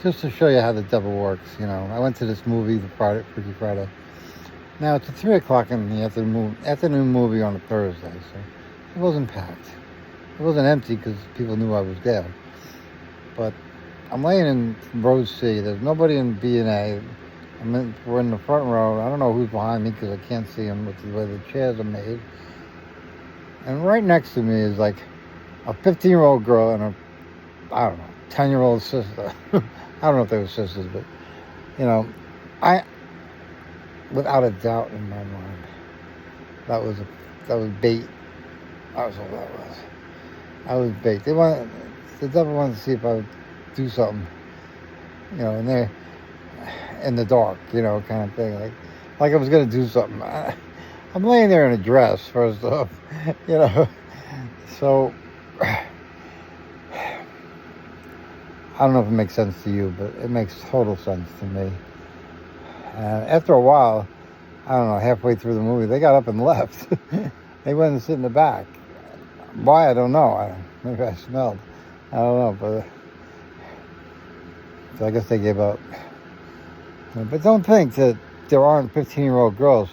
just to show you how the devil works, I went to this movie, Freaky Friday. Now, it's a 3 o'clock in the afternoon movie on a Thursday, so it wasn't packed. It wasn't empty because people knew I was there. But I'm laying in row C. There's nobody in B and A. We're in the front row. I don't know who's behind me because I can't see them with the way the chairs are made. And right next to me is like a 15-year-old girl and I don't know, 10-year-old sister. I don't know if they were sisters, but, without a doubt in my mind, that was bait. That was all that was. I was bait. The devil wanted to see if I would do something, and they're in the dark, kind of thing, like I was gonna do something. I'm laying there in a dress, first off, so I don't know if it makes sense to you, but it makes total sense to me. After a while, I don't know, halfway through the movie, they got up and left. They went and sit in the back. Why, I don't know. Maybe I smelled. I don't know, but so I guess they gave up. But don't think that there aren't 15-year-old girls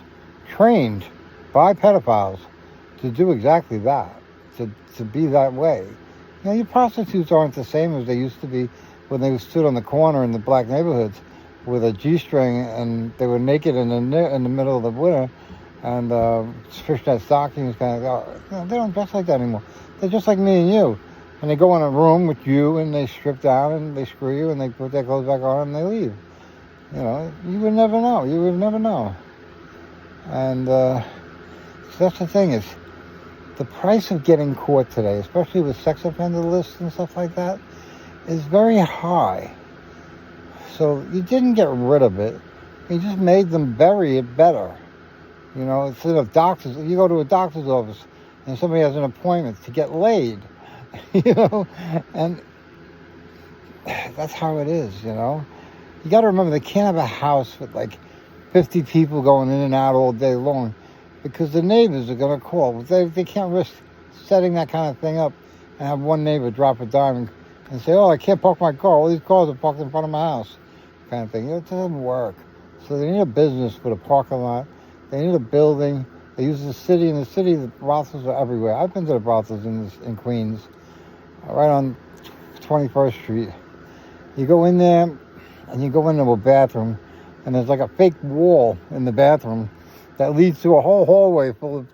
trained by pedophiles to do exactly that, to be that way. Your prostitutes aren't the same as they used to be when they stood on the corner in the black neighborhoods with a G-string and they were naked in the middle of the winter and fishnet stockings. They don't dress like that anymore. They're just like me and you. And they go in a room with you and they strip down and they screw you and they put their clothes back on and they leave. You would never know. You would never know. And so that's the thing is, the price of getting caught today, especially with sex offender lists and stuff like that, is very high. So you didn't get rid of it. You just made them bury it better. Instead of doctors, you go to a doctor's office and somebody has an appointment to get laid, and that's how it is, You got to remember, they can't have a house with like 50 people going in and out all day long because the neighbors are going to call. They can't risk setting that kind of thing up and have one neighbor drop a dime and say, oh, I can't park my car. All these cars are parked in front of my house, kind of thing. It doesn't work. So they need a business with a parking lot. They need a building. They use the city. In the city, the brothels are everywhere. I've been to the brothels in Queens, right on 21st Street. You go in there, and you go into a bathroom, and there's like a fake wall in the bathroom that leads to a whole hallway full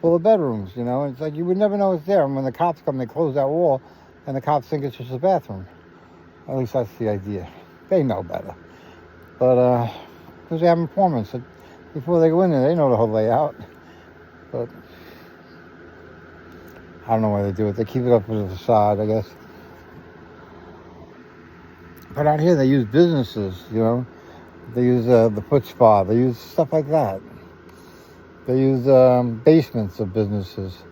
of bedrooms, It's like you would never know it's there. And when the cops come, they close that wall, and the cops think it's just a bathroom. At least that's the idea. They know better. But, because they have informants. Before they go in there, they know the whole layout. But I don't know why they do it. They keep it up as a facade, I guess. But out here, they use businesses, They use the foot spa. They use stuff like that. They use basements of businesses.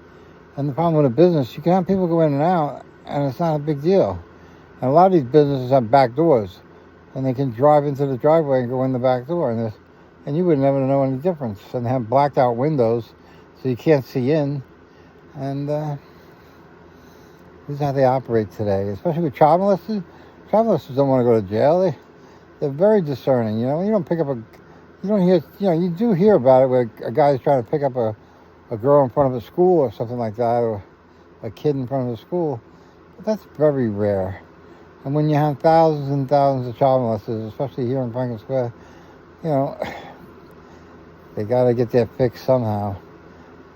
And the problem with a business, you can have people go in and out, and it's not a big deal. And a lot of these businesses have back doors. And they can drive into the driveway and go in the back door. And you would never know any difference. And they have blacked out windows, so you can't see in. And this is how they operate today, especially with child molesters. Child molesters don't want to go to jail. They're very discerning. You don't pick up you don't hear, you do hear about it where a guy's trying to pick up a girl in front of a school or something like that, or a kid in front of a school. But that's very rare. And when you have thousands and thousands of child molesters, especially here in Franklin Square, they got to get their fix somehow.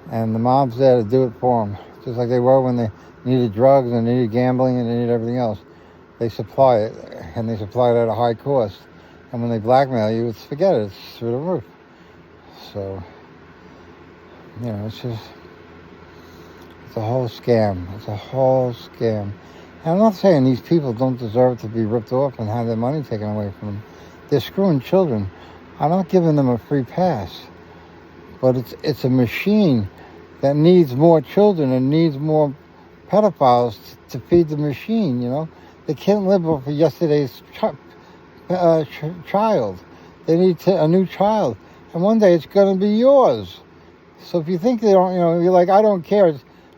And the mob's there to do it for them. Just like they were when they needed drugs and they needed gambling and they needed everything else. They supply it, and they supply it at a high cost. And when they blackmail you, forget it. It's through the roof. So, it's a whole scam. It's a whole scam. And I'm not saying these people don't deserve to be ripped off and have their money taken away from them. They're screwing children. I'm not giving them a free pass. But it's a machine that needs more children and needs more pedophiles to feed the machine, They can't live off of yesterday's child. They need a new child. And one day it's going to be yours. So if you think they don't, you're like, I don't care.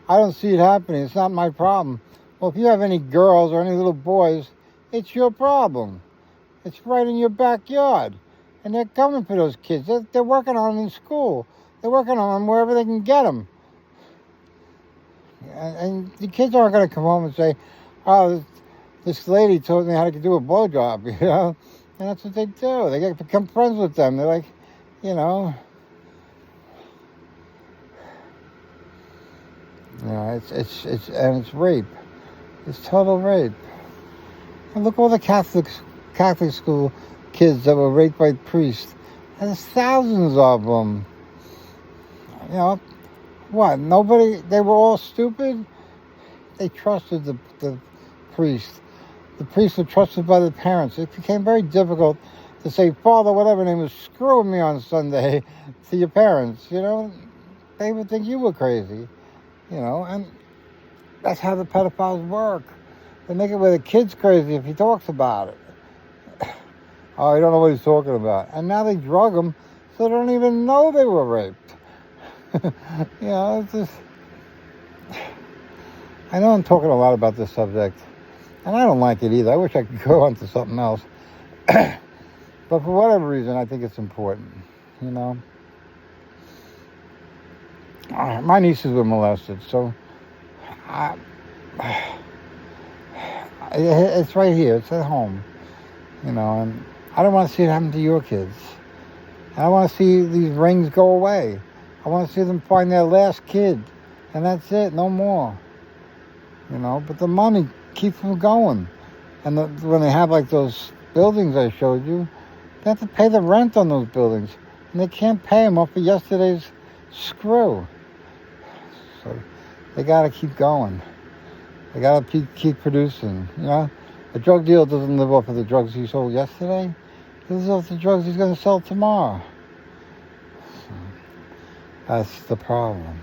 I don't see it happening. It's not my problem. Well, if you have any girls or any little boys, it's your problem. It's right in your backyard. And they're coming for those kids. They're working on them in school. They're working on them wherever they can get them. And the kids aren't going to come home and say, oh, this lady told me how to do a blowjob, you know? And that's what they do. They get to become friends with them. They're like, you know... it's rape. It's total rape. And look at all the Catholic school kids that were raped by priests. There's thousands of them. You know, what? Nobody, they were all stupid? They trusted the priest. The priests were trusted by the parents. It became very difficult to say, Father, whatever name was screwing me on Sunday to your parents, you know? They would think you were crazy, you know? And that's how the pedophiles work. They make it where the kid's crazy if he talks about it. Oh, you don't know what he's talking about. And now they drug them so they don't even know they were raped. You know, it's just... I know I'm talking a lot about this subject, and I don't like it either. I wish I could go on to something else. But for whatever reason, I think it's important, you know. My nieces were molested, so it's right here. It's at home, you know, and I don't want to see it happen to your kids. I want to see these rings go away. I want to see them find their last kid, and that's it, no more. You know, but the money keeps them going. And when they have like those buildings I showed you, they have to pay the rent on those buildings. And they can't pay them off of yesterday's screw. So they got to keep going. They got to keep producing, you know. A drug dealer doesn't live off of the drugs he sold yesterday. He lives off the drugs he's going to sell tomorrow. So that's the problem.